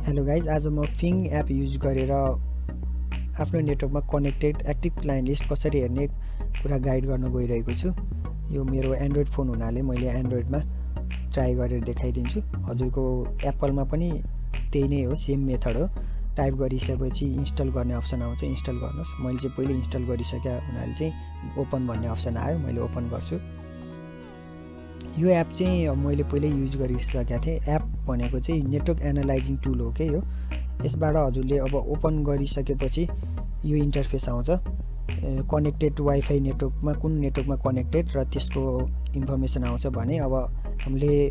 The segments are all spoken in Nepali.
हेलो गाइज, आज म फिङ एप युज गरेर आफ्नो नेटवर्कमा कनेक्टेड एक्टिभ क्लाइन्ट लिस्ट कसरी हेर्ने कुरा गाइड गर्न गइरहेको छु। यो मेरो एन्ड्रोइड फोन हुनाले मैले एन्ड्रोइडमा ट्राई गरेर देखाइदिन्छु। हजुरको एप्पलमा पनि त्यही नै हो, सेम मेथड हो। टाइप गरिसकेपछि इन्स्टल गर्ने अप्सन आउँछ, इन्स्टल गर्नुहोस्। मैले चाहिँ पहिले इन्स्टल गरिसके हुनाले चाहिँ ओपन भन्ने अप्सन आयो, मैले ओपन गर्छु। यो एप चाहिँ मैले पहिले युज गरिसकेको थिएँ। एप भनेको चाहिँ नेटवर्क एनालाइजिङ टुल हो के यो। यसबाट हजुरले अब ओपन गरिसकेपछि यो इन्टरफेस आउँछ। कनेक्टेड वाइफाई नेटवर्कमा कुन नेटवर्कमा कनेक्टेड र त्यसको इन्फर्मेसन आउँछ भने अब हामीले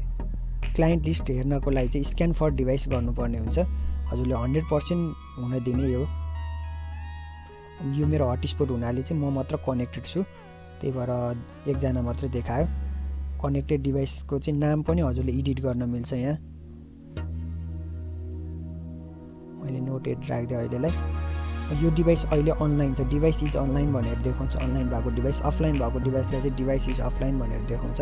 क्लाइन्ट लिस्ट हेर्नको लागि चाहिँ स्क्यान फर डिभाइस गर्नुपर्ने हुन्छ। हजुरले 100% हुन दिने हो। यो मेरो हटस्पट हुनाले चाहिँ म मात्र कनेक्टेड छु, त्यही भएर एकजना मात्र देखायो। कनेक्टेड डिभाइसको चाहिँ नाम पनि हजुरले एडिट गर्न मिल्छ। यहाँ मैले नोटेड राख्दै अहिलेलाई। यो डिभाइस अहिले अनलाइन छ, डिभाइस इज अनलाइन भनेर देखाउँछ। अनलाइन भएको डिभाइस, अफलाइन भएको डिभाइसलाई चाहिँ डिभाइस इज अफलाइन भनेर देखाउँछ।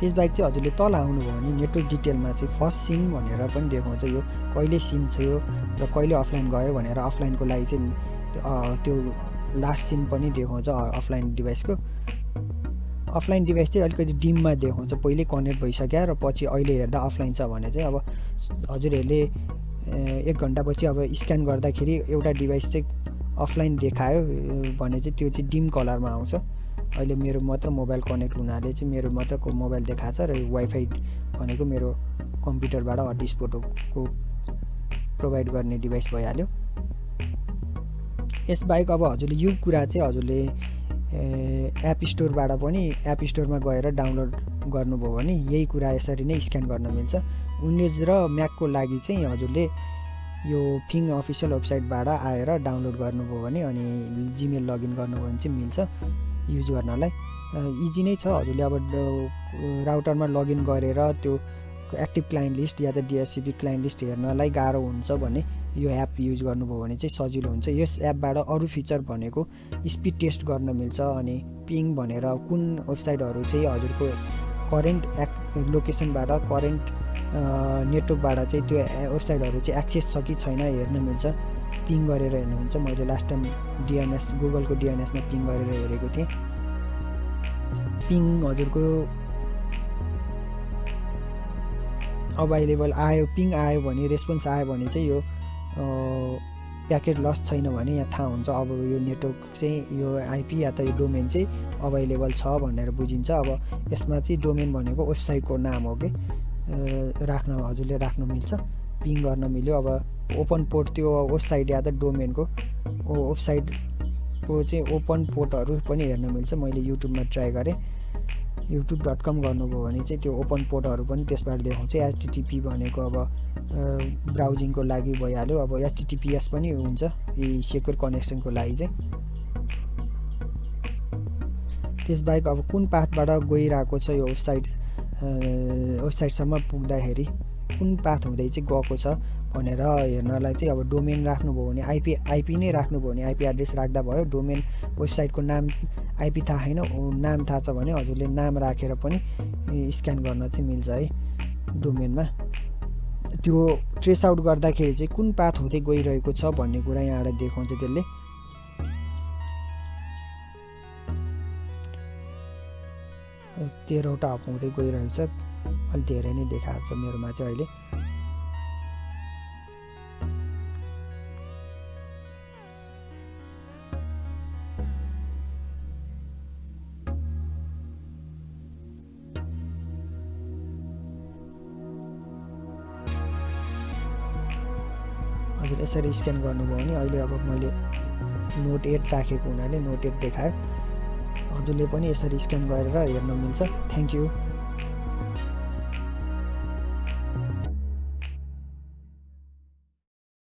त्यसबाहेक चाहिँ हजुरले तल आउनुभयो भने नेटवर्क डिटेलमा चाहिँ फर्स्ट सिन भनेर पनि देखाउँछ। यो कहिले सिन छ यो र कहिले अफलाइन गयो भनेर अफलाइनको लागि चाहिँ त्यो लास्ट सिन पनि देखाउँछ अफलाइन डिभाइसको। अफलाइन डिभाइस चाहिँ अलिकति डिममा देखाउँछ, पहिले कनेक्ट भइसक्यो र पछि अहिले हेर्दा अफलाइन छ भने चाहिँ अब हजुरहरूले 1 घन्टापछि अब स्क्यान गर्दाखेरि एउटा डिभाइस चाहिँ अफलाइन देखायो भने चाहिँ त्यो चाहिँ डिम कलरमा आउँछ। अहिले मेरो मात्र मोबाइल कनेक्ट हुनाले चाहिँ मेरो मात्रको मोबाइल देखाएको छ र वाइफाई भनेको मेरो कम्प्युटरबाट हटस्पटको प्रोभाइड गर्ने डिभाइस भइहाल्यो। यसबाहेक अब हजुरले यो कुरा चाहिँ हजुरले एप स्टोरबाट पनि एप स्टोरमा गएर डाउनलोड गर्नुभयो भने यही कुरा यसरी नै स्क्यान गर्न मिल्छ। विन्डोज र म्याकको लागि चाहिँ हजुरले यो फिङ अफिसियल वेबसाइटबाट आएर डाउनलोड गर्नुभयो भने अनि जिमेल लगइन गर्नुभयो भने चाहिँ मिल्छ युज गर्नलाई। इजी नै छ। हजुरले अब राउटरमा लगइन गरेर त्यो एक्टिभ क्लाइन्ट लिस्ट या त डिएचसिपी क्लाइन्ट लिस्ट हेर्नलाई गाह्रो हुन्छ भने यो एप युज गर्नुभयो भने चाहिँ सजिलो हुन्छ। यस एपबाट अरू फिचर भनेको स्पिड टेस्ट गर्न मिल्छ, अनि पिङ भनेर कुन वेबसाइटहरू चाहिँ हजुरको करेन्ट लोकेसनबाट करेन्ट नेटवर्कबाट चाहिँ त्यो वेबसाइटहरू चाहिँ एक्सेस छ कि छैन हेर्न मिल्छ। पिङ गरेर हेर्नुहुन्छ। मैले लास्ट टाइम डिएनएस गुगलको डिएनएसमा पिङ गरेर हेरेको थिएँ। पिङ हजुरको अभाइलेबल आयो, पिङ आयो भने रेस्पोन्स आयो भने चाहिँ यो प्याकेट लस छैन भने यहाँ थाहा हुन्छ अब यो नेटवर्क चाहिँ यो आइपी या त यो डोमेन चाहिँ अभाइलेबल छ भनेर बुझिन्छ। अब यसमा चाहिँ डोमेन भनेको वेबसाइटको नाम हो कि हजुरले राख्नु मिल्छ। पिङ गर्न मिल्यो। अब ओपन पोर्ट त्यो वेबसाइट या त डोमेनको वेबसाइटको चाहिँ ओपन पोर्टहरू पनि हेर्न मिल्छ। मैले युट्युबमा ट्राई गरेँ, youtube.com गर्नुभयो भने चाहिँ त्यो ओपन पोर्टहरू पनि त्यसबाट देखाउँछ। एचटिटिपी भनेको अब ब्राउजिङको लागि भइहाल्यो। अब एचटिटिपिएस पनि हुन्छ यी सेक्युर कनेक्सनको लागि चाहिँ। त्यसबाहेक अब कुन पाथबाट गइरहेको छ यो वेबसाइटसम्म पुग्दाखेरि कुन पाथ हुँदै चाहिँ गएको छ भनेर हेर्नलाई चाहिँ अब डोमेन राख्नुभयो भने आइपी नै राख्नुभयो भने आइपी एड्रेस राख्दा भयो। डोमेन वेबसाइटको नाम आइपी थाहा छैन, नाम थाहा छ भने हजुरले नाम राखेर पनि स्क्यान गर्न चाहिँ मिल्छ है डोमेनमा। त्यो ट्रेस आउट गर्दाखेरि चाहिँ कुन पाथ हुँदै गइरहेको छ भन्ने कुरा यहाँबाट देखाउँछ। त्यसले 13वटा हप हुँदै गइरहेको छ। अलि धेरै नै देखाएको छ मेरोमा चाहिँ अहिले। हजुर यसरी स्क्यान गर्नुभयो भने अहिले अब मैले नोट 8 राखेको हुनाले नोट 8 देखायो। हजुरले पनि यसरी स्क्यान गरेर हेर्न मिल्छ। Thank you.